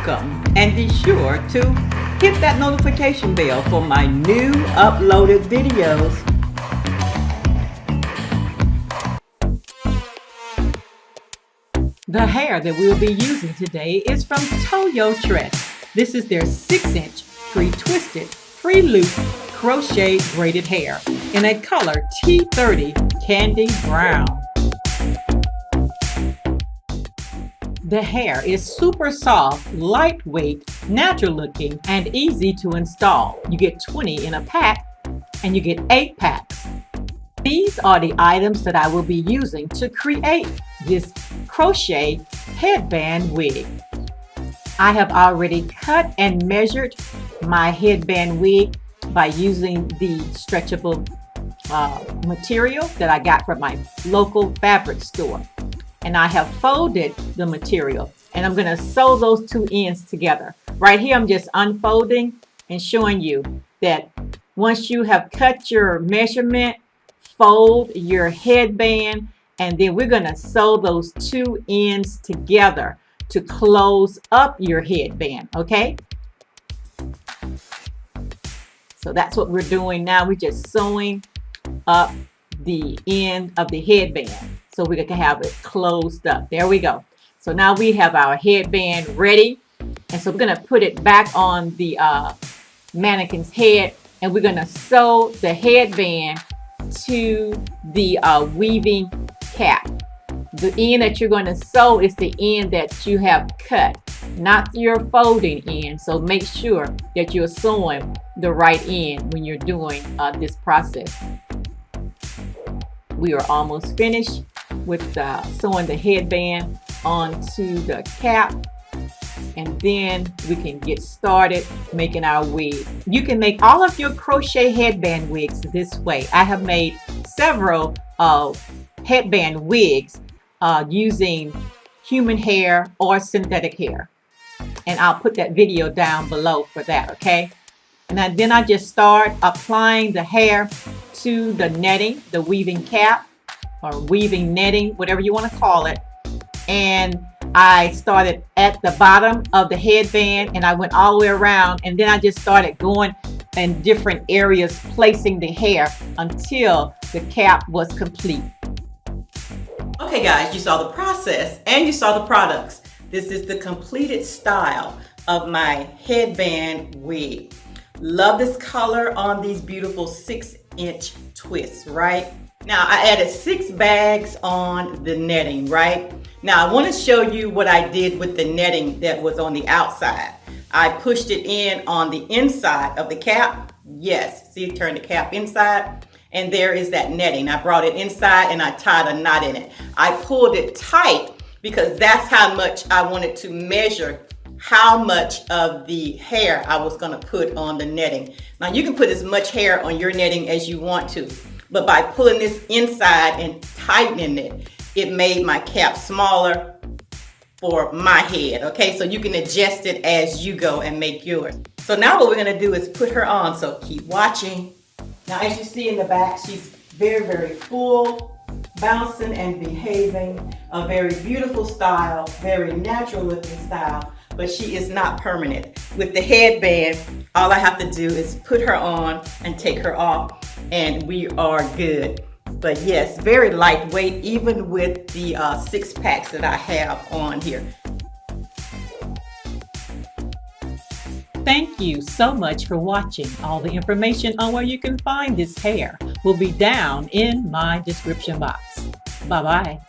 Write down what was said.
welcome, and be sure to hit that notification bell for my new uploaded videos. The hair that we'll be using today is from Toyotress. This is their 6-inch pre-twisted, pre-loop crochet braided hair in a color T30 candy brown. The hair is super soft, lightweight, natural looking, and easy to install. You get 20 in a pack and you get 8 packs. These are the items that I will be using to create this crochet headband wig. I have already cut and measured my headband wig by using the stretchable material that I got from my local fabric store. And I have folded the material and I'm going to sew those two ends together. Right here I'm just unfolding and showing you that once you have cut your measurement, fold your headband, and then we're going to sew those two ends together to close up your headband. Okay, so that's what we're doing now. We're just sewing up the end of the headband so we can have it closed up. There we go. So now we have our headband ready, and so we're going to put it back on the mannequin's head, and we're going to sew the headband to the weaving cap. The end that you're going to sew is the end that you have cut, not your folding end. So make sure that you're sewing the right end when you're doing this process. We are almost finished with sewing the headband onto the cap, and then we can get started making our wig. You can make all of your crochet headband wigs this way. I have made several headband wigs using human hair or synthetic hair, and I'll put that video down below for that. Okay, and then I just start applying the hair to the netting, the weaving cap or weaving netting, whatever you want to call it. And I started at the bottom of the headband and I went all the way around, and then I just started going in different areas, placing the hair until the cap was complete. Okay guys, you saw the process and you saw the products. This is the completed style of my headband wig. Love this color on these beautiful 6-inch twists, right? Now I added 6 bags on the netting, right? Now I want to show you what I did with the netting that was on the outside. I pushed it in on the inside of the cap. Yes, see, turn the cap inside, and there is that netting. I brought it inside and I tied a knot in it. I pulled it tight because that's how much I wanted to measure how much of the hair I was going to put on the netting. Now you can put as much hair on your netting as you want to, but by pulling this inside and tightening it, it made my cap smaller for my head. Okay, so you can adjust it as you go and make yours. So now what we're going to do is put her on, so keep watching. Now as you see in the back, she's very, very full, bouncing and behaving, a very beautiful style, very natural looking style, but she is not permanent. With the headband, all I have to do is put her on and take her off, and we are good. But yes, very lightweight, even with the 6 packs that I have on here. Thank you so much for watching. All the information on where you can find this hair will be down in my description box. Bye-bye.